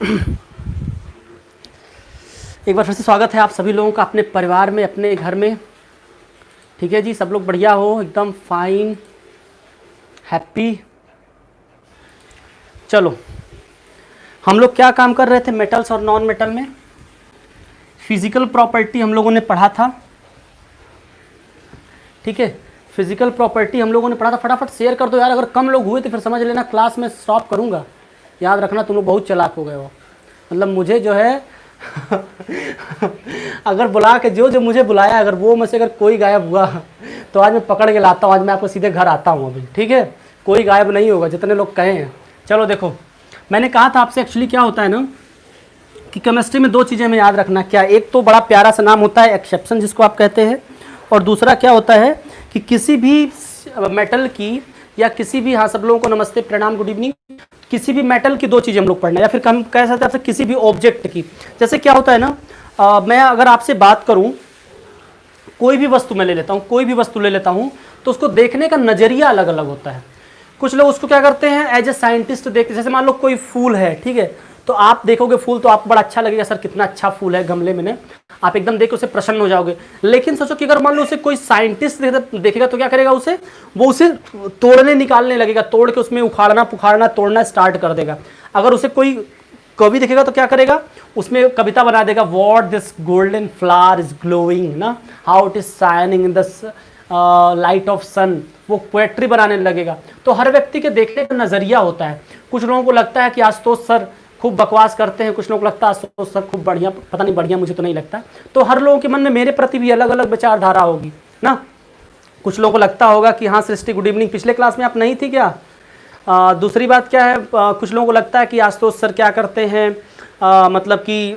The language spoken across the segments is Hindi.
एक बार फिर से स्वागत है आप सभी लोगों का अपने परिवार में, अपने घर में। ठीक है जी, सब लोग बढ़िया हो, एकदम फाइन, हैप्पी। चलो, हम लोग क्या काम कर रहे थे मेटल्स और नॉन मेटल में? फिजिकल प्रॉपर्टी हम लोगों ने पढ़ा था। ठीक है, फिजिकल प्रॉपर्टी हम लोगों ने पढ़ा था। फटाफट शेयर कर दो यार, अगर कम लोग हुए तो फिर समझ लेना क्लास में स्टॉप करूँगा। याद रखना तुम लोग बहुत चालाक हो गए हो, मतलब मुझे जो है अगर बुला के जो मुझे बुलाया, अगर वो में से अगर कोई गायब हुआ तो आज मैं पकड़ के लाता हूँ, आज मैं आपको सीधे घर आता हूँ अभी। ठीक है, कोई गायब नहीं होगा, जितने लोग कहे हैं। चलो देखो, मैंने कहा था आपसे एक्चुअली क्या होता है ना कि केमिस्ट्री में दो चीज़ें हमें याद रखना। क्या? एक तो बड़ा प्यारा सा नाम होता है एक्सेप्शन, जिसको आप कहते हैं, और दूसरा क्या होता है कि किसी भी मेटल की या किसी भी, हाँ सब लोगों को नमस्ते, प्रणाम, गुड इवनिंग। किसी भी मेटल की दो चीज़ें हम लोग पढ़ना है, या फिर हम कह सकते हैं आपसे किसी भी ऑब्जेक्ट की। जैसे क्या होता है ना, मैं अगर आपसे बात करूं, कोई भी वस्तु मैं ले लेता हूं, कोई भी वस्तु ले लेता हूं, तो उसको देखने का नज़रिया अलग अलग होता है। कुछ लोग उसको क्या करते हैं, एज ए साइंटिस्ट देखते। जैसे मान लो कोई फूल है, ठीक है, तो आप देखोगे फूल तो आपको बड़ा अच्छा लगेगा, सर कितना अच्छा फूल है गमले में, आप एकदम देख के उसे प्रसन्न हो जाओगे। लेकिन सोचो कि अगर मान लो उसे कोई साइंटिस्ट देखेगा तो क्या करेगा, वो उसे तोड़ने निकालने लगेगा, तोड़ के उसमें उखाड़ना पुखाड़ना तोड़ना स्टार्ट कर देगा। अगर उसे कोई कवि देखेगा तो क्या करेगा, उसमें कविता बना देगा, what this golden flower is glowing ना, how it is shining in the light of sun, वो पोएट्री बनाने लगेगा। तो हर व्यक्ति के देखने का नजरिया होता है। कुछ लोगों को लगता है कि आशुतोष सर खूब बकवास करते हैं, कुछ लोगों को लगता है आशुतोष सर खूब बढ़िया, पता नहीं, बढ़िया मुझे तो नहीं लगता। तो हर लोगों के मन में मेरे प्रति भी अलग अलग विचारधारा होगी ना। कुछ लोगों को लगता होगा कि हाँ सृष्टि गुड इवनिंग, पिछले क्लास में आप नहीं थी क्या? दूसरी बात क्या है, कुछ लोगों को लगता है कि आशुतोष सर क्या करते हैं, मतलब कि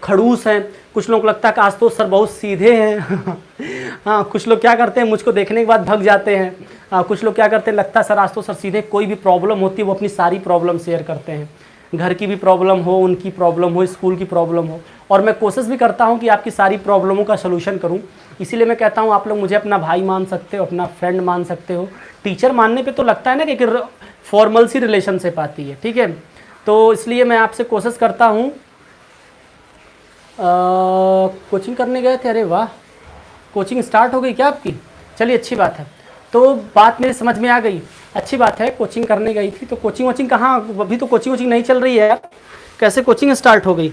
खड़ूस हैं। कुछ लोगों को लगता है कि आशुतोष सर बहुत सीधे हैं हाँ, कुछ लोग क्या करते हैं, मुझको देखने के बाद भग जाते हैं। कुछ लोग क्या करते हैं, लगता है सर आशुतोष सर सीधे, कोई भी प्रॉब्लम होती है वो अपनी सारी प्रॉब्लम शेयर करते हैं, घर की भी प्रॉब्लम हो, उनकी प्रॉब्लम हो, स्कूल की प्रॉब्लम हो। और मैं कोशिश भी करता हूँ कि आपकी सारी प्रॉब्लमों का सलूशन करूँ। इसीलिए मैं कहता हूँ आप लोग मुझे अपना भाई मान सकते हो, अपना फ्रेंड मान सकते हो। टीचर मानने पे तो लगता है ना कि एक फॉर्मल सी रिलेशनशिप आती है। ठीक है, तो इसलिए मैं आपसे कोशिश करता हूँ। कोचिंग करने गए थे? अरे वाह, कोचिंग स्टार्ट हो गई क्या आपकी? चलिए अच्छी बात है, तो बात मेरी समझ में आ गई, अच्छी बात है। कोचिंग करने गई थी तो कोचिंग कहाँ, अभी तो कोचिंग नहीं चल रही है यार, कैसे कोचिंग स्टार्ट हो गई?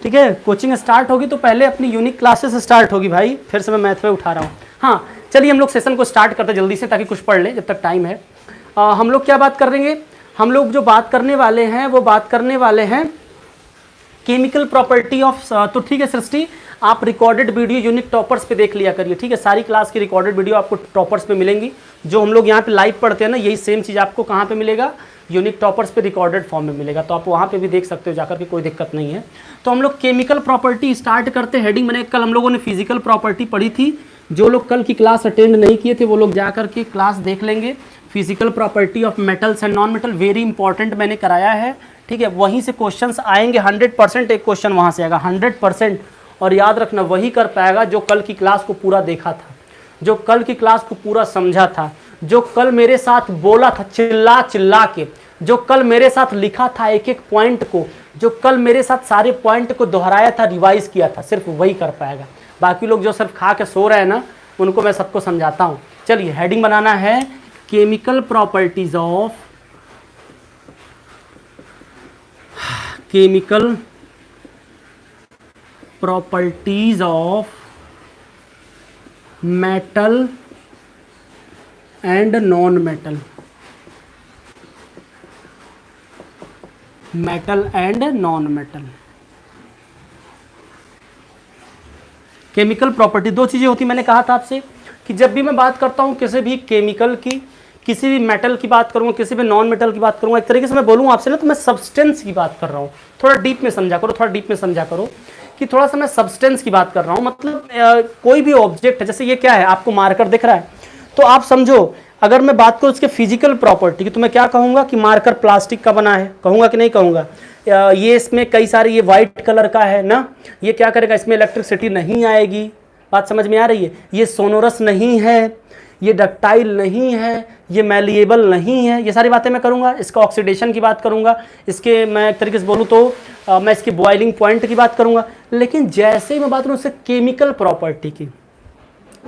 ठीक है, कोचिंग स्टार्ट होगी तो पहले अपनी यूनिक क्लासेस स्टार्ट होगी भाई। फिर से मैं मैथ पे उठा रहा हूँ। हाँ चलिए, हम लोग सेशन को स्टार्ट करते जल्दी से, ताकि कुछ पढ़ लें जब तक टाइम है। हम लोग क्या बात करेंगे, हम लोग जो बात करने वाले हैं वो बात करने वाले हैं केमिकल प्रॉपर्टी ऑफ। तो ठीक है सृष्टि, आप रिकॉर्डेड वीडियो यूनिक टॉपर्स पे देख लिया करिए। ठीक है, सारी क्लास की रिकॉर्डेड वीडियो आपको टॉपर्स पे मिलेंगी। जो हम लोग यहाँ पे लाइव पढ़ते हैं ना, यही सेम चीज़ आपको कहाँ पे मिलेगा, यूनिक टॉपर्स पे रिकॉर्डेड फॉर्म में मिलेगा। तो आप वहाँ पे भी देख सकते हो जाकर के, कोई दिक्कत नहीं है। तो हम लोग केमिकल प्रॉपर्टी स्टार्ट करते। हेडिंग मैंने कल हम लोगों ने फिजिकल प्रॉपर्टी पढ़ी थी। जो लोग कल की क्लास अटेंड नहीं किए थे वो लोग जा करके क्लास देख लेंगे। Physical property of metals and non metal, very important मैंने कराया है। ठीक है, वहीं से क्वेश्चंस आएंगे 100%, एक क्वेश्चन वहाँ से आएगा 100%। और याद रखना, वही कर पाएगा जो कल की क्लास को पूरा देखा था, जो कल की क्लास को पूरा समझा था, जो कल मेरे साथ बोला था चिल्ला चिल्ला के, जो कल मेरे साथ लिखा था एक एक पॉइंट को, जो कल मेरे साथ सारे पॉइंट को दोहराया था, रिवाइज किया था, सिर्फ वही कर पाएगा। बाकी लोग जो सिर्फ खा के सो रहे हैं ना, उनको मैं सबको समझाता हूँ। चलिए, हेडिंग बनाना है chemical properties of, chemical properties of metal and non metal, metal and non metal. Chemical property दो चीज़ें होती, मैंने कहा था आपसे कि जब भी मैं बात करता हूँ किसी भी केमिकल की, किसी भी मेटल की बात करूँगा, किसी भी नॉन मेटल की बात करूँगा, एक तरीके से मैं बोलूँ आपसे ना, तो मैं सब्सटेंस की बात कर रहा हूँ। थोड़ा डीप में समझा करो, थोड़ा डीप में समझा करो कि थोड़ा सा मैं सब्सटेंस की बात कर रहा हूँ। मतलब कोई भी ऑब्जेक्ट है, जैसे ये क्या है, आपको मार्कर दिख रहा है, तो आप समझो अगर मैं बात करूँ उसके फिजिकल प्रॉपर्टी की, तो मैं क्या कहूँगा कि मार्कर प्लास्टिक का बना है, कहूँगा कि नहीं कहूँगा? ये इसमें कई सारे, ये वाइट कलर का है ना, ये क्या करेगा, इसमें इलेक्ट्रिसिटी नहीं आएगी, बात समझ में आ रही है? ये सोनोरस नहीं है, ये डक्टाइल नहीं है, ये मैलिएबल नहीं है, ये सारी बातें मैं करूँगा। इसका ऑक्सीडेशन की बात करूँगा, इसके मैं एक तरीके से बोलूँ तो मैं इसकी बॉइलिंग पॉइंट की बात करूँगा। लेकिन जैसे ही मैं बात करूँ उससे केमिकल प्रॉपर्टी की,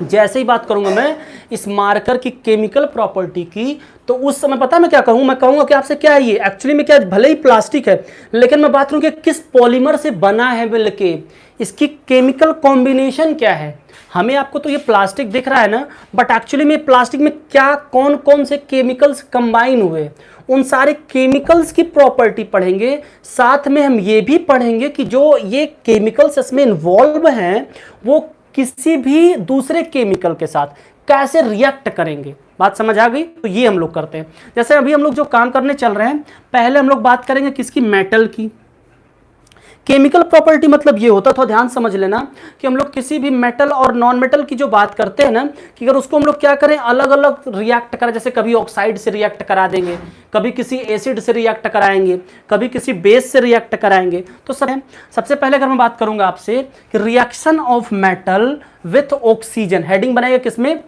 जैसे ही बात करूंगा मैं इस मार्कर की केमिकल प्रॉपर्टी की, तो उस समय पता मैं क्या कहूँ, मैं कहूँगा कि आपसे क्या है ये एक्चुअली में क्या, भले ही प्लास्टिक है लेकिन मैं बात करूँ कि किस पॉलीमर से बना है, मिलके इसकी केमिकल कॉम्बिनेशन क्या है। हमें आपको तो ये प्लास्टिक दिख रहा है ना, बट एक्चुअली में प्लास्टिक में क्या कौन कौन से केमिकल्स कंबाइन हुए, उन सारे केमिकल्स की प्रॉपर्टी पढ़ेंगे। साथ में हम ये भी पढ़ेंगे कि जो ये केमिकल्स इसमें इन्वॉल्व हैं वो किसी भी दूसरे केमिकल के साथ कैसे रिएक्ट करेंगे। बात समझ आ गई? तो ये हम लोग करते हैं। जैसे अभी हम लोग जो काम करने चल रहे हैं, पहले हम लोग बात करेंगे किसकी, मेटल की। केमिकल प्रॉपर्टी मतलब ये होता था, ध्यान समझ लेना, कि हम लोग किसी भी मेटल और नॉन मेटल की जो बात करते हैं ना, कि अगर उसको हम लोग क्या करें, अलग अलग रिएक्ट करें, जैसे कभी ऑक्साइड से रिएक्ट करा देंगे, कभी किसी एसिड से रिएक्ट कराएंगे, कभी किसी बेस से रिएक्ट कराएंगे। तो सबसे पहले अगर मैं बात करूंगा आपसे कि reaction of metal with oxygen, heading बनाएगा किसमें,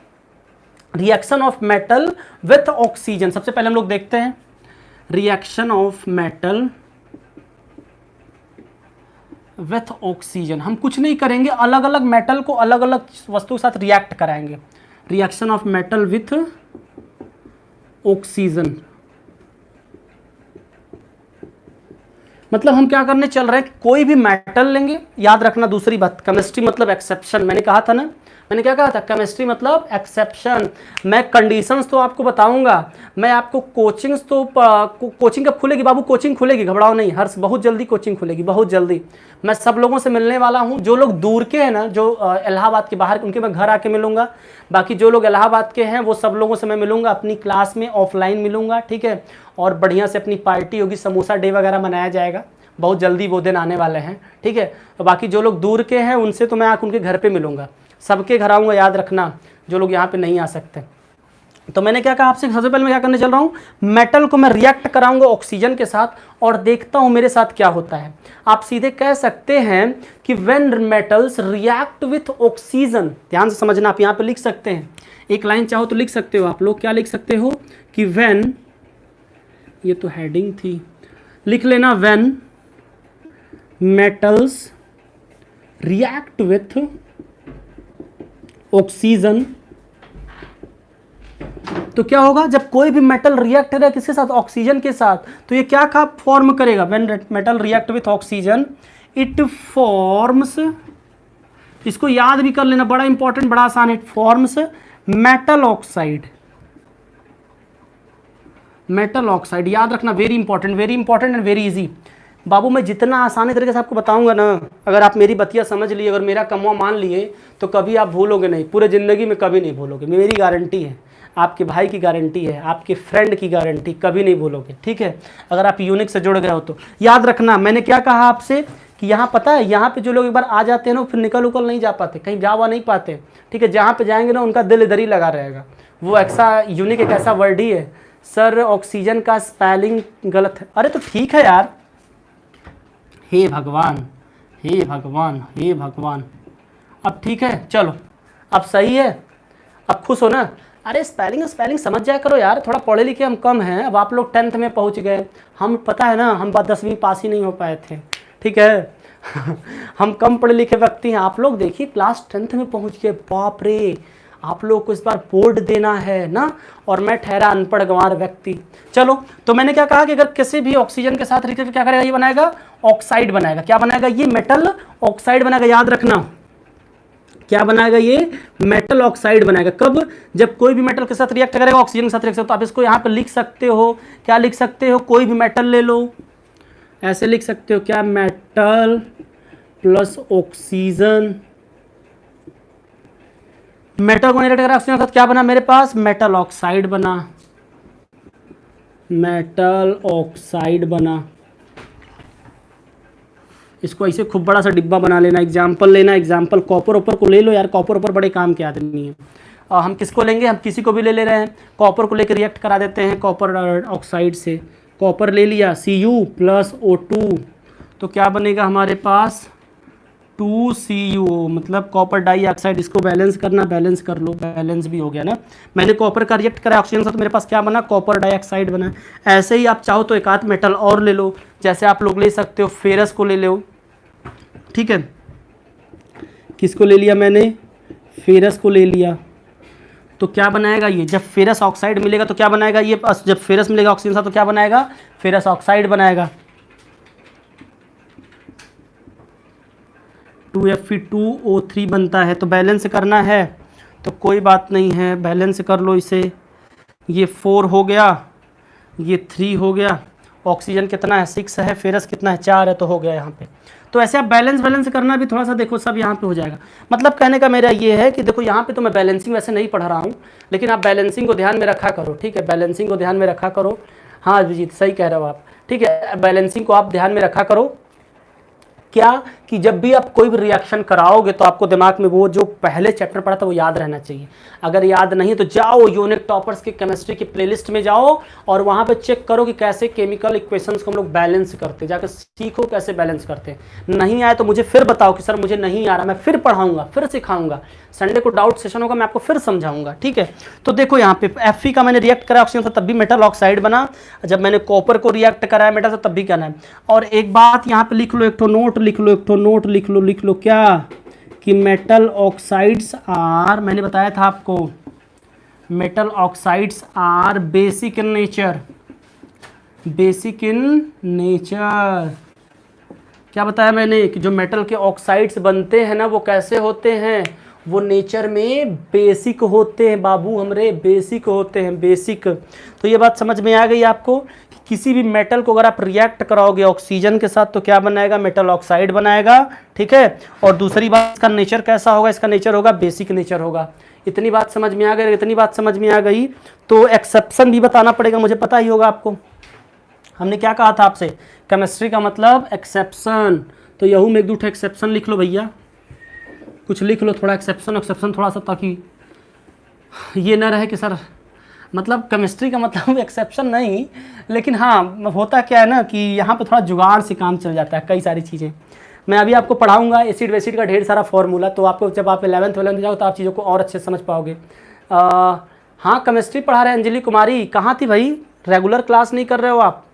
reaction of metal with oxygen. सबसे पहले हम लोग देखते हैं reaction of metal with oxygen. हम कुछ नहीं करेंगे, अलग अलग मेटल को अलग अलग वस्तु के साथ रिएक्ट कराएंगे। Reaction of metal with oxygen मतलब हम क्या करने चल रहे हैं, कोई भी मेटल लेंगे। याद रखना दूसरी बात, केमिस्ट्री मतलब एक्सेप्शन, मैंने कहा था ना, मैंने क्या कहा था, केमिस्ट्री मतलब एक्सेप्शन। मैं कंडीशंस तो आपको बताऊंगा, मैं आपको कोचिंग्स तो कोचिंग कब खुलेगी बाबू, कोचिंग खुलेगी, घबराओ नहीं, हर बहुत जल्दी कोचिंग खुलेगी, बहुत जल्दी। मैं सब लोगों से मिलने वाला हूं, जो लोग दूर के हैं ना, जो इलाहाबाद के बाहर, उनके मैं घर आके मिलूंगा। बाकी जो लोग इलाहाबाद के हैं वो सब लोगों से मैं मिलूंगा, अपनी क्लास में ऑफलाइन मिलूंगा, ठीक है। और बढ़िया से अपनी पार्टी होगी, समोसा डे वगैरह मनाया जाएगा, बहुत जल्दी वो दिन आने वाले हैं, ठीक है। तो बाकी जो लोग दूर के हैं उनसे तो मैं आकर उनके घर पे मिलूंगा, सबके घर आऊँगा, याद रखना, जो लोग यहाँ पे नहीं आ सकते। तो मैंने क्या कहा आपसे, सबसे पहले मैं क्या करने चल रहा हूँ, मेटल को मैं रिएक्ट कराऊंगा ऑक्सीजन के साथ और देखता हूँ मेरे साथ क्या होता है। आप सीधे कह सकते हैं कि when metals react with oxygen, ध्यान से समझना, आप यहाँ पे लिख सकते हैं, एक लाइन चाहो तो लिख सकते हो आप लोग, क्या लिख सकते हो कि व्हेन, ये तो हेडिंग थी, लिख लेना, when metals react with oxygen. तो क्या होगा, जब कोई भी मेटल रिएक्ट करेगा किसके साथ, ऑक्सीजन के साथ, तो ये क्या का फॉर्म करेगा, when metal react with oxygen it forms, इसको याद भी कर लेना, बड़ा इंपॉर्टेंट, बड़ा आसान है, it forms metal oxide. Metal oxide याद रखना, very important and very easy. बाबू मैं जितना आसानी तरीके से आपको बताऊंगा ना, अगर आप मेरी बतिया समझ लिए, अगर मेरा कमवा मान लिए, तो कभी आप भूलोगे नहीं, पूरे ज़िंदगी में कभी नहीं भूलोगे, मेरी गारंटी है, आपके भाई की गारंटी है, आपके फ्रेंड की गारंटी, कभी नहीं भूलोगे, ठीक है। अगर आप यूनिक से जुड़ गए हो तो याद रखना, मैंने क्या कहा आपसे कि यहाँ पता है, यहाँ पे जो लोग एक बार आ जाते हैं ना, फिर निकल उकल नहीं जा पाते, कहीं जा नहीं पाते, ठीक है। जहाँ पे जाएंगे ना उनका दिल इधर ही लगा रहेगा। वो ऐसा यूनिक एक ऐसा वर्ड ही है, सर ऑक्सीजन का स्पेलिंग गलत है, अरे तो ठीक है यार, हे भगवान हे भगवान हे भगवान, अब ठीक है, चलो अब सही है, अब खुश हो ना। अरे स्पेलिंग समझ जाया करो यार, थोड़ा पढ़े लिखे हम कम हैं, अब आप लोग 10th में पहुंच गए, हम पता है ना, हम 10वीं पास ही नहीं हो पाए थे, ठीक है। हम कम पढ़े लिखे व्यक्ति हैं, आप लोग देखिए क्लास 10th में पहुंच गए, बाप रे, आप लोग को इस बार बोर्ड देना है ना, और मैं ठहरा अनपढ़ गंवार व्यक्ति। चलो, तो मैंने क्या कहा कि अगर किसी भी ऑक्सीजन के साथ रिएक्ट क्या करेगा, ये बनाएगा ऑक्साइड बनाएगा, क्या बनाएगा, ये मेटल ऑक्साइड बनाएगा, याद रखना, क्या बनाएगा, ये मेटल ऑक्साइड बनाएगा। कब, जब कोई भी मेटल के साथ रिएक्ट करेगा, ऑक्सीजन के साथ रिएक्ट, तो आप इसको यहाँ पे लिख सकते हो, क्या लिख सकते हो, कोई भी मेटल ले लो, ऐसे लिख सकते हो, क्या, मेटल प्लस ऑक्सीजन, मेटल को रिएक्ट करा ऑक्सीजन के साथ, क्या बना मेरे पास, मेटल ऑक्साइड बना, मेटल ऑक्साइड बना। इसको ऐसे खूब बड़ा सा डिब्बा बना लेना, एग्जाम्पल लेना, एग्जाम्पल कॉपर ऊपर को ले लो यार, कॉपर ऊपर बड़े काम के आदमी है। हम किसको लेंगे, हम किसी को भी ले रहे हैं, कॉपर को लेकर रिएक्ट करा देते हैं कॉपर ऑक्साइड से, कॉपर ले लिया, Cu + O2, तो क्या बनेगा हमारे पास, 2Cu, मतलब कॉपर डाइऑक्साइड, इसको बैलेंस करना, बैलेंस कर लो, बैलेंस भी हो गया ना। मैंने कॉपर का रिएक्ट करा ऑक्सीजन से तो मेरे पास क्या बना, कॉपर डाइऑक्साइड बना। ऐसे ही आप चाहो तो एक आध मेटल और ले लो, जैसे आप लोग ले सकते हो फेरस को ले लो, ठीक है। किसको ले लिया मैंने, फेरस को ले लिया, तो क्या बनाएगा ये, जब फेरस ऑक्साइड मिलेगा तो क्या बनाएगा ये, जब फेरस मिलेगा ऑक्सीजन से तो क्या बनाएगा, फेरस ऑक्साइड बनाएगा। 2Fe2O3 बनता है। तो बैलेंस करना है तो कोई बात नहीं है, बैलेंस कर लो इसे। ये 4 हो गया, ये 3 हो गया, ऑक्सीजन कितना है 6 है, फेरस कितना है 4 है, तो हो गया यहाँ पे। तो ऐसे आप बैलेंस करना भी थोड़ा सा देखो, सब यहाँ पे हो जाएगा। मतलब कहने का मेरा ये है कि देखो यहाँ पे तो मैं बैलेंसिंग वैसे नहीं पढ़ा रहा हूँ, लेकिन आप बैलेंसिंग को ध्यान में रखा करो, ठीक है, बैलेंसिंग को ध्यान में रखा करो। हाँ अभिजीत सही कह रहे हो आप, ठीक है, बैलेंसिंग को आप ध्यान में रखा करो। क्या कि जब भी आप कोई भी रिएक्शन कराओगे तो आपको दिमाग में वो जो पहले चैप्टर पढ़ा था वो याद रहना चाहिए। अगर याद नहीं तो जाओ यूनिक टॉपर्स की केमिस्ट्री की प्लेलिस्ट में जाओ और वहां पे चेक करो कि कैसे केमिकल इक्वेशंस को हम लोग बैलेंस करते, जाकर सीखो कैसे बैलेंस करते हैं। नहीं आए तो मुझे फिर बताओ कि सर मुझे नहीं आ रहा, मैं फिर पढ़ाऊंगा, फिर सिखाऊंगा। संडे को डाउट सेशन होगा, मैं आपको फिर समझाऊंगा, ठीक है। तो देखो यहाँ पे Fe का मैंने रिएक्ट करा ऑक्सीजन से तब भी मेटल ऑक्साइड बना, जब मैंने कॉपर को रिएक्ट कराया मेटल से तब भी क्या है। और एक बात यहाँ पे लिख लो, एक ठो नोट लिख लो, एक ठो नोट लिख लो क्या, कि मेटल ऑक्साइड्स आर, मैंने बताया था आपको metal oxides are basic in nature, basic in nature. क्या बताया मैंने कि जो मेटल के ऑक्साइड्स बनते हैं ना वो कैसे होते हैं, वो नेचर में बेसिक होते हैं बाबू, हमरे बेसिक होते हैं, बेसिक। तो ये बात समझ में आ गई आपको कि किसी भी मेटल को अगर आप रिएक्ट कराओगे ऑक्सीजन के साथ तो क्या बनाएगा, मेटल ऑक्साइड बनाएगा, ठीक है। और दूसरी बात इसका नेचर कैसा होगा, इसका नेचर होगा बेसिक नेचर होगा। इतनी बात समझ में आ गई, इतनी बात समझ में आ गई तो एक्सेप्शन भी बताना पड़ेगा, मुझे पता ही होगा आपको। हमने क्या कहा था आपसे, केमिस्ट्री का मतलब एक्सेप्शन, तो यहू में एक दो एक्सेप्शन लिख लो भैया, कुछ लिख लो थोड़ा एक्सेप्शन थोड़ा सा, ताकि ये ना रहे कि सर मतलब केमिस्ट्री का मतलब एक्सेप्शन नहीं, लेकिन हाँ होता क्या है ना कि यहाँ पे थोड़ा जुगाड़ से काम चल जाता है, कई सारी चीज़ें मैं अभी आपको पढ़ाऊंगा, एसिड वेसिड का ढेर सारा फॉर्मूला, तो आपको जब आप 11th जाओ तो आप चीज़ों को और अच्छे समझ पाओगे। हाँ केमिस्ट्री पढ़ा रहे हैं अंजलि कुमारी, कहाँ थी भाई, रेगुलर क्लास नहीं कर रहे हो आप।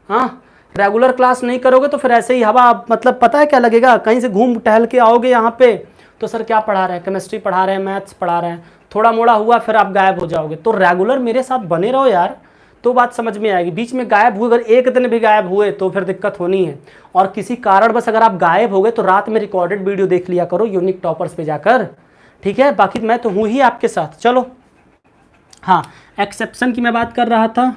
हाँ रेगुलर क्लास नहीं करोगे तो फिर ऐसे ही हवा, मतलब पता है क्या लगेगा, कहीं से घूम टहल के आओगे यहाँ पे तो सर क्या पढ़ा रहे हैं, केमिस्ट्री पढ़ा रहे हैं, मैथ्स पढ़ा रहे हैं, थोड़ा मोड़ा हुआ फिर आप गायब हो जाओगे। तो रेगुलर मेरे साथ बने रहो यार, तो बात समझ में आएगी। बीच में गायब हुए, अगर एक दिन भी गायब हुए तो फिर दिक्कत होनी है, और किसी कारण बस अगर आप गायब हो गए तो रात में रिकॉर्डेड वीडियो देख लिया करो यूनिक टॉपर्स पे जाकर, ठीक है। बाकी मैं तो हूँ ही आपके साथ। चलो हाँ एक्सेप्शन की मैं बात कर रहा था,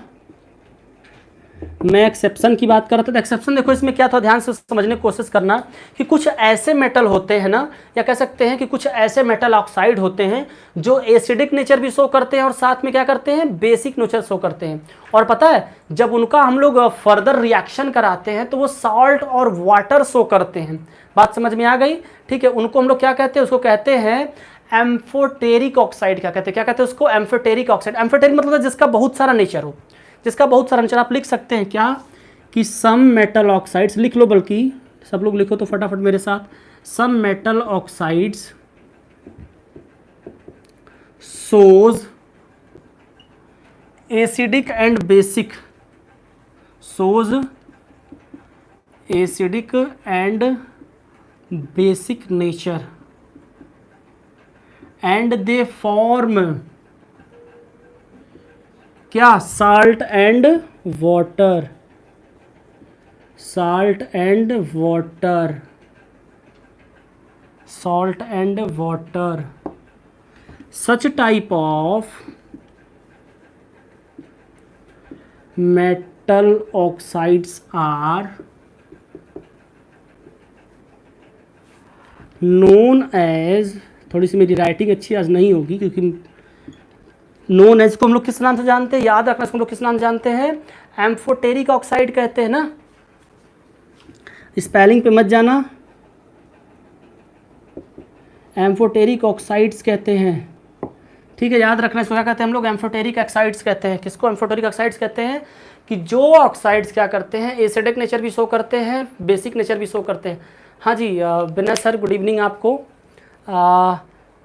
मैं एक्सेप्शन की बात कर रहा था। तो एक्सेप्शन देखो इसमें क्या था, ध्यान से समझने की कोशिश करना कि कुछ ऐसे मेटल होते हैं ना, या कह सकते हैं कि कुछ ऐसे मेटल ऑक्साइड होते हैं जो एसिडिक नेचर भी शो करते हैं और साथ में क्या करते हैं, बेसिक नेचर शो करते हैं। और पता है जब उनका हम लोग फर्दर रिएक्शन कराते हैं तो वो सॉल्ट और वाटर शो करते हैं। बात समझ में आ गई, ठीक है। उनको हम लोग क्या कहते हैं, उसको कहते हैं एम्फोटेरिक ऑक्साइड। क्या कहते हैं उसको, एम्फोटेरिक ऑक्साइड। एम्फोटेरिक मतलब जिसका बहुत सारा नेचर हो, जिसका बहुत सारा नेचर। आप लिख सकते हैं क्या कि सम मेटल ऑक्साइड्स, लिख लो, बल्कि सब लोग लिखो तो फटाफट मेरे साथ, some metal oxides shows acidic and basic, shows acidic and basic nature and they form क्या, salt and water, salt and water, salt and water. Such type of metal oxides are known as, थोड़ी सी मेरी राइटिंग अच्छी आज नहीं होगी क्योंकि नोन एज को हम लोग किस नाम से जानते हैं, याद रखना, इसको हम लोग किस नाम से जानते हैं, एम्फोटेरिक ऑक्साइड कहते हैं ना। स्पेलिंग पे मत जाना, एम्फोटेरिक ऑक्साइड्स कहते हैं, ठीक है, याद रखना। इसको क्या कहते हैं हम लोग, एम्फोटेरिक ऑक्साइड्स कहते हैं। किसको एम्फोटेरिक ऑक्साइड्स कहते हैं, कि जो ऑक्साइड्स क्या करते हैं, एसिडिक नेचर भी शो करते हैं, बेसिक नेचर भी शो करते हैं। हाँ जी विनय सर गुड इवनिंग आपको।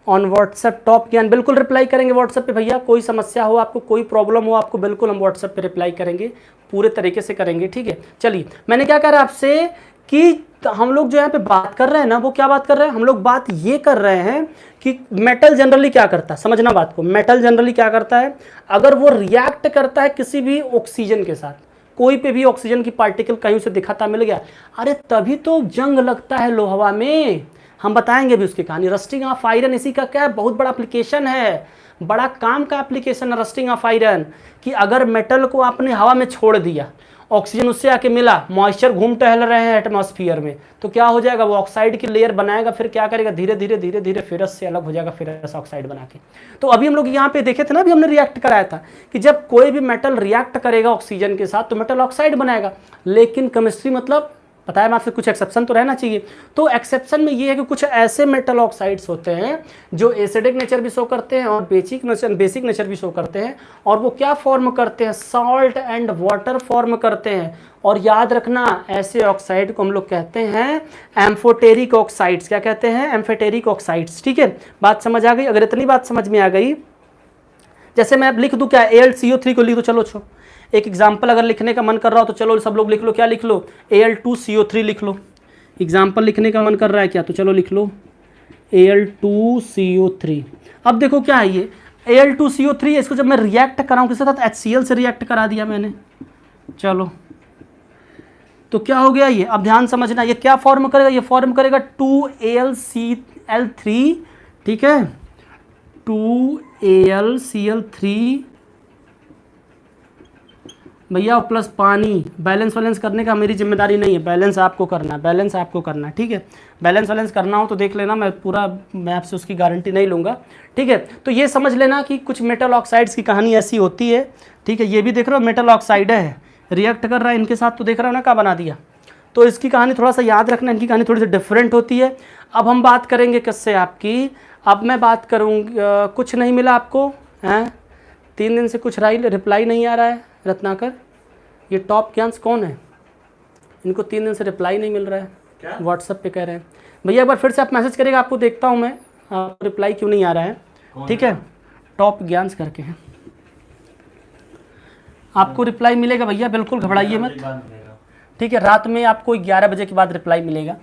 ऑन व्हाट्सएप टॉप ज्ञान बिल्कुल रिप्लाई करेंगे व्हाट्सएप पे भैया, कोई समस्या हो आपको, कोई प्रॉब्लम हो आपको, बिल्कुल हम व्हाट्सएप पे रिप्लाई करेंगे, पूरे तरीके से करेंगे, ठीक है। चलिए मैंने क्या कहा आपसे कि हम लोग जो यहाँ पे बात कर रहे हैं ना, वो क्या बात कर रहे हैं, हम लोग बात ये कर रहे हैं कि मेटल जनरली क्या करता है, समझना बात को, मेटल जनरली क्या करता है, अगर वो रिएक्ट करता है किसी भी ऑक्सीजन के साथ, कोई पे भी ऑक्सीजन की पार्टिकल कहीं से दिखाता मिल गया, अरे तभी तो जंग लगता है लोहवा में। हम बताएंगे भी उसकी कहानी। रस्टिंग ऑफ आयरन इसी का क्या है, बहुत बड़ा एप्लीकेशन है, बड़ा काम का एप्लीकेशन है रस्टिंग ऑफ आयरन, कि अगर मेटल को आपने हवा में छोड़ दिया, ऑक्सीजन उससे आके मिला, मॉइस्चर घूम टहल रहे हैं एटमॉस्फेयर में, तो क्या हो जाएगा, वो ऑक्साइड की लेयर बनाएगा, फिर क्या करेगा, धीरे धीरे धीरे धीरे फेरस से अलग हो जाएगा, फेरस ऑक्साइड बना के। तो अभी हम लोग यहाँ पे देखे थे ना, अभी हमने रिएक्ट कराया था कि जब कोई भी मेटल रिएक्ट करेगा ऑक्सीजन के साथ तो मेटल ऑक्साइड बनाएगा, लेकिन केमिस्ट्री मतलब पता है मैं आपसे, कुछ एक्सेप्शन तो रहना चाहिए। तो एक्सेप्शन में ये है कि कुछ ऐसे मेटल ऑक्साइड्स होते हैं जो एसिडिक नेचर भी शो करते हैं और बेसिक नेचर भी शो करते हैं, और वो क्या फॉर्म करते हैं, सॉल्ट एंड वाटर फॉर्म करते हैं। और याद रखना ऐसे ऑक्साइड को हम लोग कहते हैं एम्फोटेरिक ऑक्साइड्स। क्या कहते हैं, एम्फोटेरिक ऑक्साइड्स, ठीक है। बात समझ आ गई? अगर इतनी बात समझ में आ गई, जैसे मैं अब लिख दूं क्या, AlCO3 को लिख दो, चलो छो एक एग्जाम्पल अगर लिखने का मन कर रहा हो तो चलो सब लोग लिख लो, क्या लिख लो, Al2CO3 लिख लो। एग्जाम्पल लिखने का मन कर रहा है क्या, तो चलो लिख लो Al2CO3। अब देखो क्या है ये Al2CO3, इसको जब मैं रिएक्ट कराऊं किसके साथ, HCl से रिएक्ट करा दिया मैंने, चलो तो क्या हो गया ये, अब ध्यान समझना, ये क्या फॉर्म करेगा, ये फॉर्म करेगा 2AlCl3, ठीक है, 2AlCl3 भैया प्लस पानी। बैलेंस वैलेंस करने का मेरी जिम्मेदारी नहीं है, बैलेंस आपको करना है, बैलेंस आपको करना है, ठीक है। बैलेंस वैलेंस करना हो तो देख लेना, मैं आपसे उसकी गारंटी नहीं लूँगा, ठीक है। तो ये समझ लेना कि कुछ मेटल ऑक्साइड्स की कहानी ऐसी होती है, ठीक है। ये भी देख रहे हो मेटल ऑक्साइड है, रिएक्ट कर रहा है इनके साथ, तो देख रहे हो ना क्या बना दिया। तो इसकी कहानी थोड़ा सा याद रखना, इनकी कहानी थोड़ी सी डिफरेंट होती है। अब हम बात करेंगे किससे आपकी, अब मैं बात करूँगा, कुछ नहीं मिला आपको हैं, 3 दिन से कुछ रिप्लाई नहीं आ रहा है रत्नाकर, ये टॉप ज्ञान कौन है, इनको 3 दिन से रिप्लाई नहीं मिल रहा है, व्हाट्सएप पे कह रहे हैं। भैया एक बार फिर से आप मैसेज करेगा, आपको देखता हूँ मैं, आपको रिप्लाई क्यों नहीं आ रहा है, ठीक है। टॉप ज्ञान करके हैं, आपको रिप्लाई मिलेगा भैया, बिल्कुल घबराइए मत, ठीक है। रात में आपको 11 बजे के बाद रिप्लाई मिलेगा,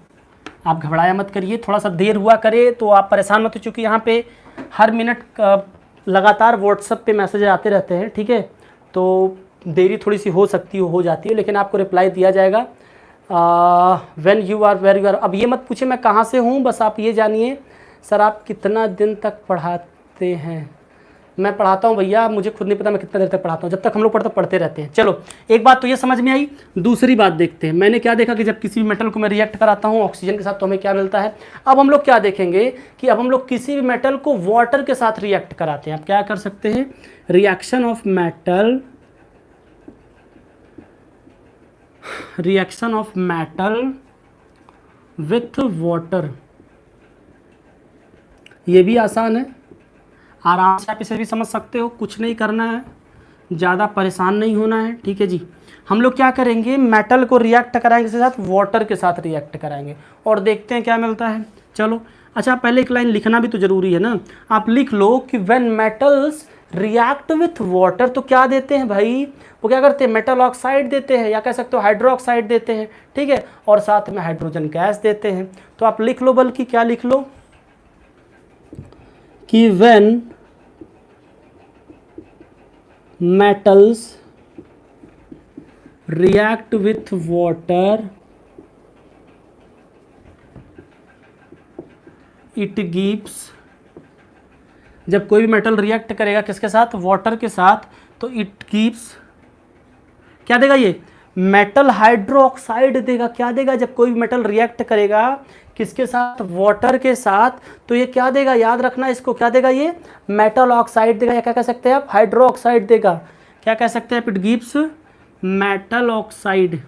आप घबराया मत करिए, थोड़ा सा देर हुआ करे तो आप परेशान मत हो, चूँकि यहाँ पे हर मिनट लगातार व्हाट्सएप पे मैसेज आते रहते हैं, ठीक है। तो देरी थोड़ी सी हो सकती हो जाती है, लेकिन आपको रिप्लाई दिया जाएगा when you are where you are. अब ये मत पूछे मैं कहाँ से हूँ, बस आप ये जानिए सर आप कितना दिन तक पढ़ाते हैं। मैं पढ़ाता हूँ भैया, मुझे खुद नहीं पता मैं कितना देर तक पढ़ाता हूँ, जब तक हम लोग पढ़ते रहते हैं। चलो एक बात तो ये समझ में आई, दूसरी बात देखते हैं। मैंने क्या देखा कि जब किसी भी मेटल को मैं रिएक्ट कराता हूँ ऑक्सीजन के साथ तो हमें क्या मिलता है। अब हम लोग क्या देखेंगे कि अब हम लोग किसी भी मेटल को वाटर के साथ रिएक्ट कराते हैं। आप क्या कर सकते हैं, reaction of metal with water, ये भी आसान है, आराम से आप इसे भी समझ सकते हो, कुछ नहीं करना है, ज़्यादा परेशान नहीं होना है, ठीक है जी। हम लोग क्या करेंगे, मेटल को रिएक्ट कराएंगे इसके साथ, वाटर के साथ रिएक्ट कराएंगे और देखते हैं क्या मिलता है। चलो अच्छा, पहले एक लाइन लिखना भी तो ज़रूरी है ना, आप लिख लो कि when metals react with water, तो क्या देते हैं भाई, वो क्या करते हैं, मेटल ऑक्साइड देते हैं, या कह सकते हो हाइड्रोक्साइड देते हैं, ठीक है, और साथ में हाइड्रोजन गैस देते हैं। तो आप लिख लो, बल्कि क्या लिख लो कि when metals react with water it gives, जब कोई भी मेटल रिएक्ट करेगा किसके साथ, वाटर के साथ, तो इट गिव्स क्या देगा, ये मेटल हाइड्रोक्साइड देगा। क्या देगा, जब कोई भी मेटल रिएक्ट करेगा किसके साथ, वाटर के साथ, तो ये क्या देगा, याद रखना इसको, क्या देगा, ये मेटल ऑक्साइड देगा, या क्या कह सकते हैं आप, हाइड्रोक्साइड देगा। क्या कह सकते हैं आप, इट गिव्स मेटल ऑक्साइड।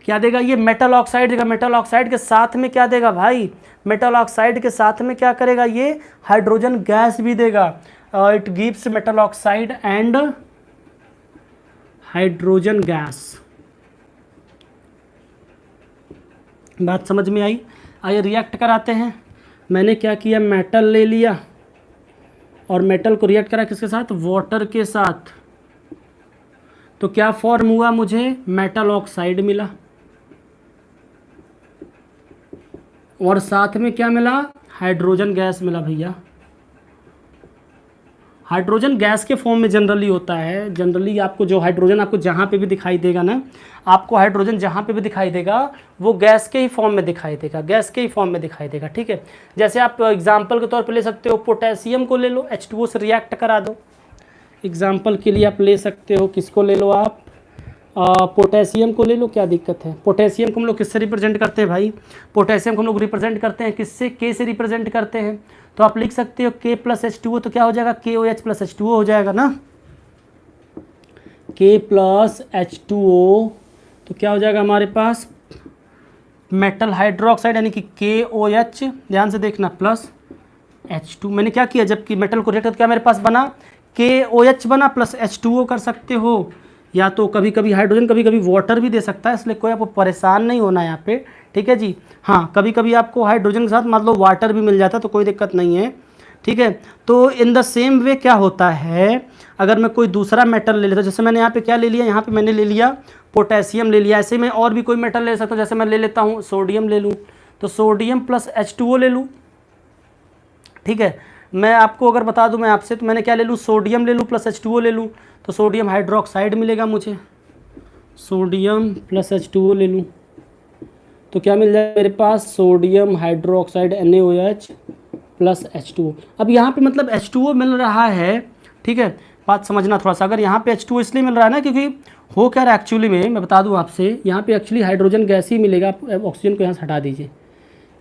क्या देगा, ये मेटल ऑक्साइड देगा। मेटल ऑक्साइड के साथ में क्या देगा भाई, मेटल ऑक्साइड के साथ में क्या करेगा, ये हाइड्रोजन गैस भी देगा। It gives metal oxide and hydrogen gas. बात समझ में आई? आइए रिएक्ट कराते हैं। मैंने क्या किया, मेटल ले लिया और मेटल को रिएक्ट करा किसके साथ, वाटर के साथ। तो क्या फॉर्म हुआ, मुझे मेटल ऑक्साइड मिला और साथ में क्या मिला, हाइड्रोजन गैस मिला भैया। हाइड्रोजन गैस के फॉर्म में जनरली होता है, जनरली आपको जो हाइड्रोजन आपको जहाँ पे भी दिखाई देगा ना, आपको हाइड्रोजन जहाँ पे भी दिखाई देगा वो गैस के ही फॉर्म में दिखाई देगा, गैस के ही फॉर्म में दिखाई देगा, ठीक है। जैसे आप एग्जांपल के तौर पे ले सकते हो, पोटेशियम को ले लो, H2O से रिएक्ट करा दो। एग्जांपल के लिए आप ले सकते हो, किसको ले लो आप, पोटेशियम को ले लो, क्या दिक्कत है। पोटेशियम को हम लोग किससे रिप्रेजेंट करते हैं भाई, पोटेशियम को हम लोग रिप्रेजेंट करते हैं किससे, के से रिप्रेजेंट करते हैं। तो आप लिख सकते हो K प्लस H2O, तो क्या हो जाएगा, KOH प्लस H2O हो जाएगा ना, K प्लस H2O। तो क्या हो जाएगा हमारे पास, मेटल हाइड्रोक्साइड यानी कि KOH, ध्यान से देखना, प्लस H2। मैंने क्या किया, जबकि मेटल को रिएक्ट करके क्या मेरे पास बना, KOH बना प्लस H2O कर सकते हो, या तो कभी कभी हाइड्रोजन कभी कभी वाटर भी दे सकता है, इसलिए कोई आपको परेशान नहीं होना है यहाँ पे, ठीक है जी। हाँ, कभी कभी आपको हाइड्रोजन के साथ मतलब वाटर भी मिल जाता है तो कोई दिक्कत नहीं है, ठीक है। तो इन द सेम वे क्या होता है, अगर मैं कोई दूसरा मेटल ले लेता हूँ, जैसे मैंने यहाँ पे क्या ले लिया, यहाँ पे मैंने ले लिया पोटेशियम ले लिया, ऐसे मैं और भी कोई मेटल ले सकता हूँ, जैसे मैं ले लेता हूँ सोडियम ले लूँ, तो सोडियम प्लस H2O ले लूँ, ठीक है। मैं आपको अगर बता दूं मैं आपसे, तो मैंने क्या ले लूँ, सोडियम ले लूँ प्लस H2O ले लूँ, तो सोडियम हाइड्रोक्साइड मिलेगा मुझे, सोडियम प्लस H2O ले लूँ तो क्या मिल जाएगा मेरे पास, sodium hydroxide NaOH plus H2O। अब यहाँ पे मतलब H2O मिल रहा है, ठीक है, बात समझना थोड़ा सा। अगर यहाँ पे H2O इसलिए मिल रहा है ना, क्योंकि हो क्या रहा है एक्चुअली में, मैं बता दूँ आपसे, यहाँ पे एक्चुअली हाइड्रोजन गैस ही मिलेगा। आप ऑक्सीजन को यहाँ से हटा दीजिए,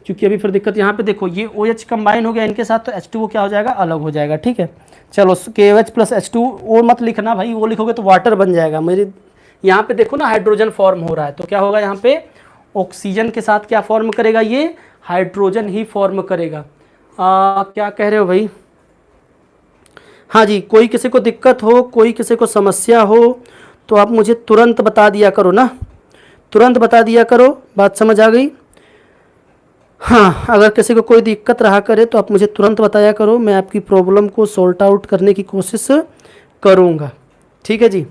क्योंकि अभी फिर दिक्कत यहाँ पे देखो, ये OH कंबाइन हो गया इनके साथ, तो H2O क्या हो जाएगा, अलग हो जाएगा, ठीक है। चलो KOH प्लस H2O मत लिखना भाई, वो लिखोगे तो वाटर बन जाएगा। मेरी यहाँ पे देखो ना, हाइड्रोजन फॉर्म हो रहा है, तो क्या होगा यहाँ पे, ऑक्सीजन के साथ क्या फॉर्म करेगा, ये हाइड्रोजन ही फॉर्म करेगा। क्या कह रहे हो भाई, हाँ जी, कोई किसी को दिक्कत हो, कोई किसी को समस्या हो तो आप मुझे तुरंत बता दिया करो ना, तुरंत बता दिया करो, बात समझ आ गई। हाँ, अगर किसी को कोई दिक्कत रहा करे तो आप मुझे तुरंत बताया करो, मैं आपकी प्रॉब्लम को सॉल्ट आउट करने की कोशिश करूँगा, ठीक है जी।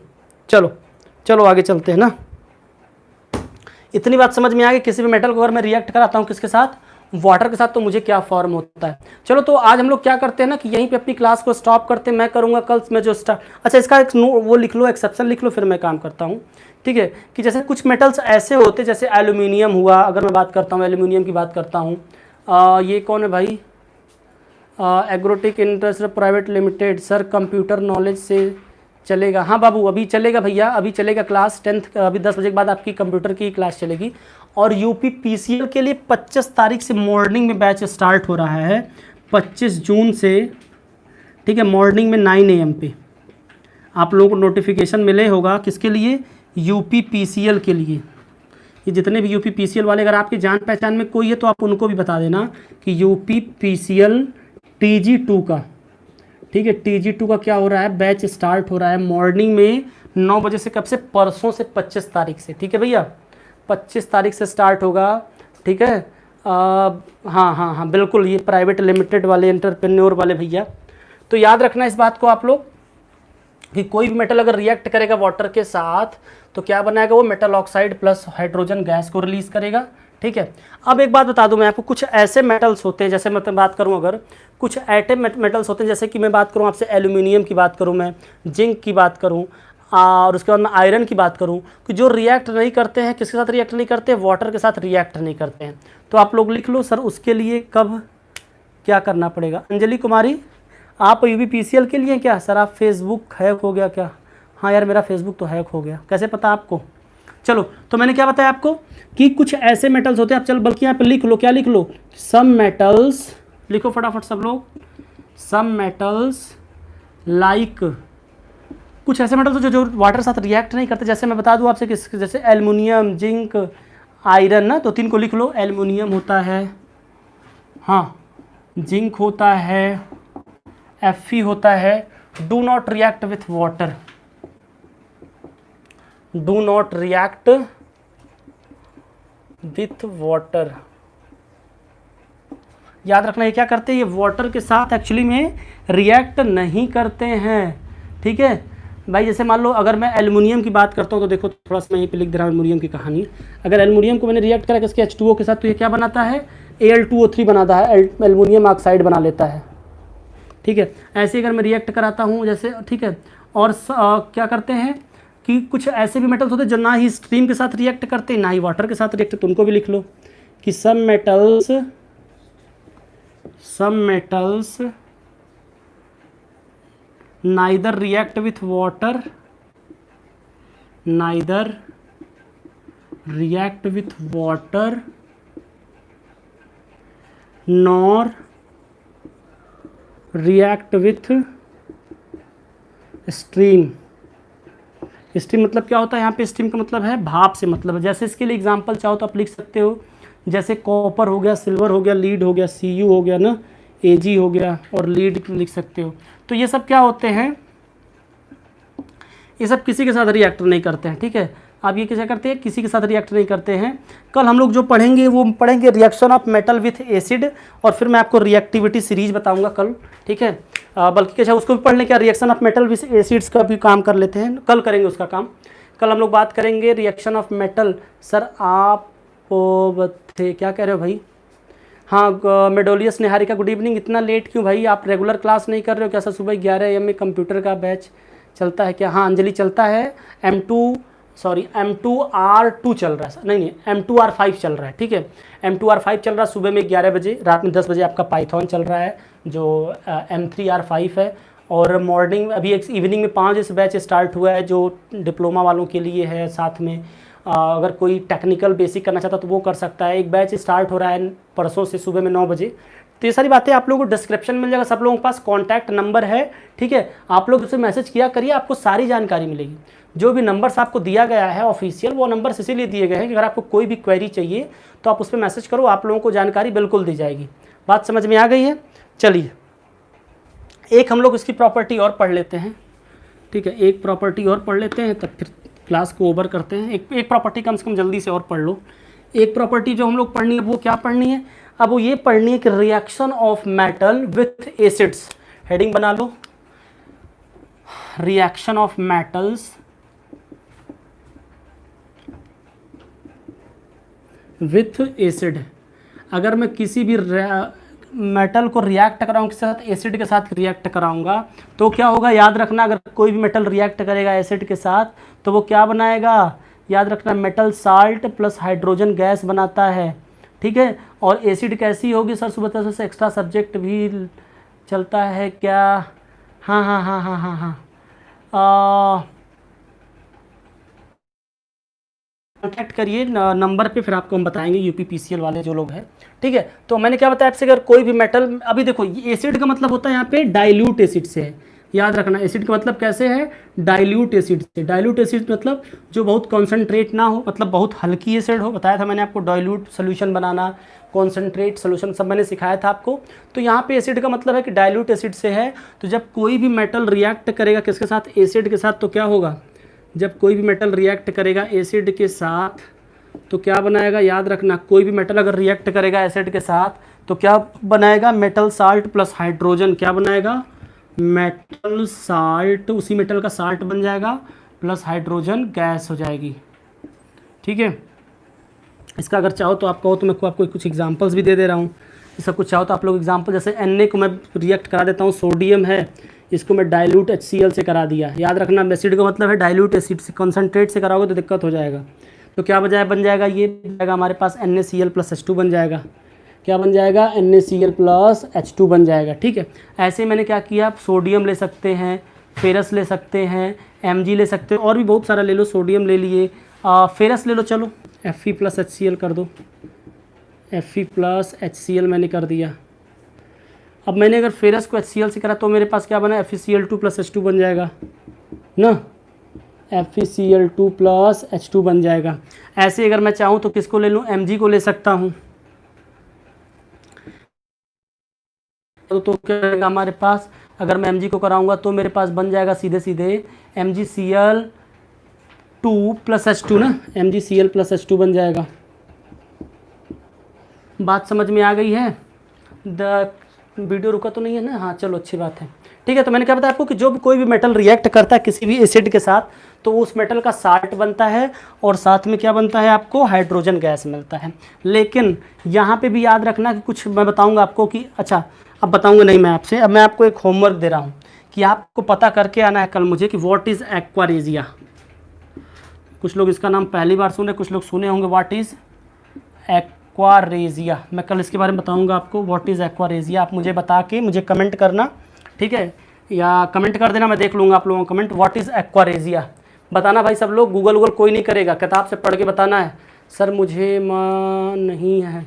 चलो चलो आगे चलते हैं ना। इतनी बात समझ में आ गई, किसी भी मेटल को अगर मैं रिएक्ट कराता हूँ किसके साथ, वाटर के साथ, तो मुझे क्या फॉर्म होता है। चलो तो आज हम लोग क्या करते हैं ना कि यहीं पे अपनी क्लास को स्टॉप करते हैं, मैं करूँगा कल में जो स्टार्ट, अच्छा इसका एक वो लिख लो, एक्सेप्शन लिख लो, फिर मैं काम करता हूँ, ठीक है। कि जैसे कुछ मेटल्स ऐसे होते, जैसे एल्यूमिनियम हुआ, अगर मैं बात करता हूँ एल्यूमिनियम की बात करता हूँ, ये कौन है भाई, agrotech industry private limited, sir computer knowledge से चलेगा, हाँ बाबू अभी चलेगा भैया, अभी चलेगा क्लास 10th, अभी 10 बजे के बाद आपकी कंप्यूटर की क्लास चलेगी। और यूपी PCL के लिए 25 तारीख से मॉर्निंग में बैच स्टार्ट हो रहा है, 25 जून से, ठीक है, मॉर्निंग में 9 AM पे आप लोगों को नोटिफिकेशन मिले होगा, किसके लिए, यूपी PCL के लिए। ये जितने भी यूपी PCL वाले अगर आपकी जान पहचान में कोई है तो आप उनको भी बता देना कि यूपी PCL TG2 का, ठीक है, TG2 का क्या हो रहा है, बैच स्टार्ट हो रहा है मॉर्निंग में 9 बजे से, कब से, परसों से 25 तारीख से, ठीक है भैया, 25 तारीख से स्टार्ट होगा, ठीक है। हाँ हाँ हाँ बिल्कुल, ये प्राइवेट लिमिटेड वाले, एंटरप्रेन्योर वाले भैया, तो याद रखना इस बात को आप लोग कि कोई भी मेटल अगर रिएक्ट करेगा वाटर के साथ तो क्या बनाएगा, वो metal oxide plus hydrogen gas को रिलीज करेगा, ठीक है। अब एक बात बता दूं मैं आपको, कुछ ऐसे मेटल्स होते हैं, जैसे मैं बात करूं, अगर कुछ एटम मेटल्स होते हैं, जैसे कि मैं बात करूं आपसे एल्यूमिनियम की बात करूं, मैं जिंक की बात करूं, और उसके बाद मैं आयरन की बात करूं, कि जो रिएक्ट नहीं करते हैं, किसके साथ रिएक्ट नहीं करते, वाटर के साथ रिएक्ट नहीं करते हैं। तो आप लोग लिख लो सर उसके लिए कब क्या करना पड़ेगा। अंजलि कुमारी, आप यूपी PCL के लिए क्या सर, आप फेसबुक हैक हो गया क्या, हाँ यार मेरा फेसबुक तो हैक हो गया, कैसे पता आपको। चलो तो मैंने क्या बताया आपको कि कुछ ऐसे मेटल्स होते हैं, आप चल बल्कि यहाँ पे लिख लो, क्या लिख लो, सम मेटल्स, लिखो फटाफट सब लोग, सम मेटल्स लाइक, कुछ ऐसे मेटल्स जो वाटर साथ रिएक्ट नहीं करते, जैसे मैं बता दूं आपसे किस, जैसे एल्युमिनियम, जिंक, आयरन ना, तो 3 को लिख लो, एल्युमिनियम होता है, हाँ, जिंक होता है, Fe होता है, do not react with water, do not react with water. याद रखना ये क्या करते हैं, ये वाटर के साथ एक्चुअली में रिएक्ट नहीं करते हैं। ठीक है भाई, जैसे मान लो अगर मैं एल्युमिनियम की बात करता हूँ तो देखो थोड़ा सा मैं यहीं पे लिख दे रहा हूँ एल्युमिनियम की कहानी। अगर एल्युमिनियम को मैंने रिएक्ट करा किसके H2O के साथ, तो ये क्या बनाता है, Al2O3 बनाता है, एल्युमिनियम ऑक्साइड बना लेता है। ठीक है, ऐसे अगर मैं रिएक्ट कराता हूँ जैसे, ठीक है, और क्या करते हैं कि कुछ ऐसे भी मेटल्स होते हैं जो ना ही स्ट्रीम के साथ रिएक्ट करते ना ही वाटर के साथ रिएक्ट, तो उनको भी लिख लो कि some metals neither react with water nor react with stream। Stream मतलब क्या होता है, यहाँ पे स्ट्रीम का मतलब है भाप से मतलब है। जैसे इसके लिए एग्जांपल चाहो तो आप लिख सकते हो, जैसे कॉपर हो गया, सिल्वर हो गया, लीड हो गया, Cu हो गया ना, Ag हो गया, और लीड लिख सकते हो। तो ये सब क्या होते हैं, ये सब किसी के साथ रिएक्ट नहीं करते हैं। ठीक है, अब ये क्या करते हैं, किसी के साथ रिएक्ट नहीं करते हैं। कल हम लोग जो पढ़ेंगे वो पढ़ेंगे reaction of metal with acid, और फिर मैं आपको रिएक्टिविटी सीरीज बताऊंगा कल। ठीक है, बल्कि क्या उसको भी पढ़ लें, क्या reaction of metal with acids का भी काम कर लेते हैं, कल करेंगे उसका काम। कल हम लोग बात करेंगे रिएक्शन ऑफ मेटल। सर आप थे क्या कह रहे हो भाई? हाँ मेडोलियस निहारिका, गुड इवनिंग। इतना लेट क्यों भाई, आप रेगुलर क्लास नहीं कर रहे हो क्या सर? सुबह 11 AM में कंप्यूटर का बैच चलता है क्या? हाँ अंजलि चलता है, M2R2 चल रहा है, नहीं M2R5 चल रहा है। ठीक है, M2R5 चल रहा है सुबह में 11 बजे, रात में 10 बजे आपका पाइथन चल रहा है जो M3R5 है, और मॉर्निंग अभी एक इवनिंग में 5 बजे से बैच स्टार्ट हुआ है जो डिप्लोमा वालों के लिए है। साथ में अगर कोई टेक्निकल बेसिक करना चाहता तो वो कर सकता है। एक बैच स्टार्ट हो रहा है परसों से सुबह में 9 बजे। तो ये सारी बातें आप लोगों को डिस्क्रिप्शन मिल जाएगा, सब लोगों के पास कॉन्टैक्ट नंबर है। ठीक है, आप लोग उसे मैसेज किया करिए, आपको सारी जानकारी मिलेगी। जो भी नंबर्स आपको दिया गया है ऑफिशियल, वो नंबर्स इसीलिए दिए गए हैं कि अगर आपको कोई भी क्वेरी चाहिए तो आप उस पर मैसेज करो, आप लोगों को जानकारी बिल्कुल दी जाएगी। बात समझ में आ गई है? चलिए एक हम लोग इसकी प्रॉपर्टी और पढ़ लेते हैं। ठीक है, एक प्रॉपर्टी और पढ़ लेते हैं, तब फिर क्लास को ओवर करते हैं। एक प्रॉपर्टी कम से कम जल्दी से और पढ़ लो। एक प्रॉपर्टी जो हम लोग पढ़नी है वो क्या पढ़नी है? अब वो ये पढ़नी है कि reaction of metal with acids. Heading बना लो, reaction of metals with acid. अगर मैं किसी भी मेटल को रिएक्ट कराऊंगा किसी साथ, एसिड के साथ रिएक्ट कराऊंगा तो क्या होगा, याद रखना। अगर कोई भी मेटल रिएक्ट करेगा एसिड के साथ तो वो क्या बनाएगा, याद रखना, metal salt plus hydrogen gas बनाता है। ठीक है, और एसिड कैसी होगी सर? सुबह से एक्स्ट्रा सब्जेक्ट भी चलता है क्या? हाँ हाँ हाँ हाँ हाँ हाँ, कॉन्टैक्ट करिए नंबर पे, फिर आपको हम बताएंगे UPPCL वाले जो लोग हैं। ठीक है, तो मैंने क्या बताया आपसे, अगर कोई भी मेटल, अभी देखो एसिड का मतलब होता है यहाँ पे डाइल्यूट एसिड से है। याद रखना, एसिड का मतलब कैसे है, डाइल्यूट एसिड से। डाइल्यूट एसिड मतलब जो बहुत कॉन्सेंट्रेट ना हो, मतलब बहुत हल्की एसिड हो। बताया था मैंने आपको डाइल्यूट सोल्यूशन बनाना, कॉन्सेंट्रेट सोल्यूशन सब मैंने सिखाया था आपको। तो यहाँ पे एसिड का मतलब है कि डाइल्यूट एसिड से है। तो जब कोई भी मेटल रिएक्ट करेगा किसके साथ, एसिड के साथ, तो क्या होगा, जब कोई भी मेटल रिएक्ट करेगा एसिड के साथ तो क्या बनाएगा, याद रखना, कोई भी मेटल अगर रिएक्ट करेगा एसिड के साथ तो क्या बनाएगा, मेटल साल्ट प्लस हाइड्रोजन। क्या बनाएगा, मेटल साल्ट, उसी मेटल का साल्ट बन जाएगा, प्लस हाइड्रोजन गैस हो जाएगी। ठीक है, इसका अगर चाहो तो आप कहो तो मैं आपको कुछ एग्जांपल्स भी दे रहा हूँ। इसका कुछ चाहो तो आप लोग एग्जांपल, जैसे Na को मैं रिएक्ट करा देता हूँ, सोडियम है, इसको मैं डाइल्यूट HCl से करा दिया। याद रखना, एसिड का मतलब है डाइल्यूट एसिड से, कॉन्सेंट्रेट से कराओगे तो दिक्कत हो जाएगा। तो क्या बन जाएगा, ये जाएगा हमारे पास NaCl प्लस H2 बन जाएगा। क्या बन जाएगा, NaCl प्लस H2 बन जाएगा। ठीक है, ऐसे मैंने क्या किया, आप सोडियम ले सकते हैं, फेरस ले सकते हैं, Mg ले सकते हो, और भी बहुत सारा ले लो। सोडियम ले लिए, फेरस ले लो, चलो Fe प्लस HCl कर दो, Fe प्लस HCl मैंने कर दिया। अब मैंने अगर फेरस को HCl से करा तो मेरे पास क्या बना, FeCl2 प्लस H2 बन जाएगा ना, FeCl2 प्लस H2 बन जाएगा। ऐसे अगर मैं चाहूँ तो किसको ले लूँ, Mg को ले सकता हूँ। तो क्या रहेगा हमारे पास, अगर मैं Mg को कराऊंगा तो मेरे पास बन जाएगा सीधे सीधे MgCl2 प्लस H2 ना, MgCl प्लस H2 बन जाएगा। बात समझ में आ गई है? द वीडियो रुका तो नहीं है ना? हाँ चलो अच्छी बात है। ठीक है, तो मैंने क्या बताया आपको कि जो भी कोई भी मेटल रिएक्ट करता है किसी भी एसिड के साथ, तो उस मेटल का साल्ट बनता है और साथ में क्या बनता है, आपको हाइड्रोजन गैस मिलता है। लेकिन यहाँ पे भी याद रखना कि कुछ मैं बताऊँगा आपको कि अच्छा अब बताऊँगा नहीं मैं आपसे, अब मैं आपको एक होमवर्क दे रहा हूँ कि आपको पता करके आना है कल मुझे कि व्हाट इज़ एक्वारेजिया। कुछ लोग इसका नाम पहली बार सुने, कुछ लोग सुने होंगे व्हाट इज़ एक्वारेजिया। मैं कल इसके बारे में बताऊंगा आपको व्हाट इज़ एक्वारेजिया। आप मुझे बता के मुझे कमेंट करना, ठीक है, या कमेंट कर देना, मैं देख लूँगा आप लोगों का कमेंट। व्हाट इज़ एक्वारेजिया बताना भाई सब लोग, गूगल कोई नहीं करेगा, किताब से पढ़ के बताना है। सर मुझे नहीं है।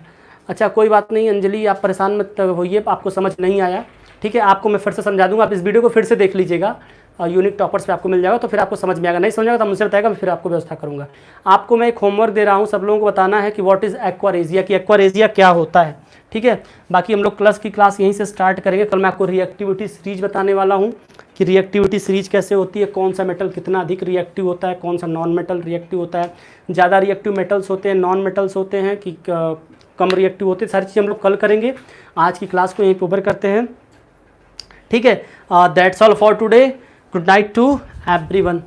अच्छा कोई बात नहीं अंजलि, आप परेशान मत होइए, आपको समझ नहीं आया, ठीक है, आपको मैं फिर से समझा दूंगा। आप इस वीडियो को फिर से देख लीजिएगा, यूनिक टॉपर्स पे आपको मिल जाएगा, तो फिर आपको समझ में आएगा। नहीं समझ आएगा तो मुझसे बताएगा, मैं फिर आपको व्यवस्था करूंगा। आपको मैं एक होमवर्क दे रहा हूँ, सब लोगों को बताना है कि व्हाट इज़ एक्वारेजिया, कि एक्वारेजिया क्या होता है, ठीक है। बाकी हम लोग क्लास यहीं से स्टार्ट करेंगे। कल मैं आपको रिएक्टिविटी सीरीज बताने वाला हूँ कि रिएक्टिविटी सीरीज कैसे होती है, कौन सा मेटल कितना अधिक रिएक्टिव होता है, कौन सा नॉन मेटल रिएक्टिव होता है, ज़्यादा रिएक्टिव मेटल्स होते हैं, नॉन मेटल्स होते हैं कि कम रिएक्टिव होते हैं, सारी चीज़ हम लोग कल करेंगे। आज की क्लास को यहीं पर ओवर करते हैं, ठीक है। That's all for today. Good night to everyone.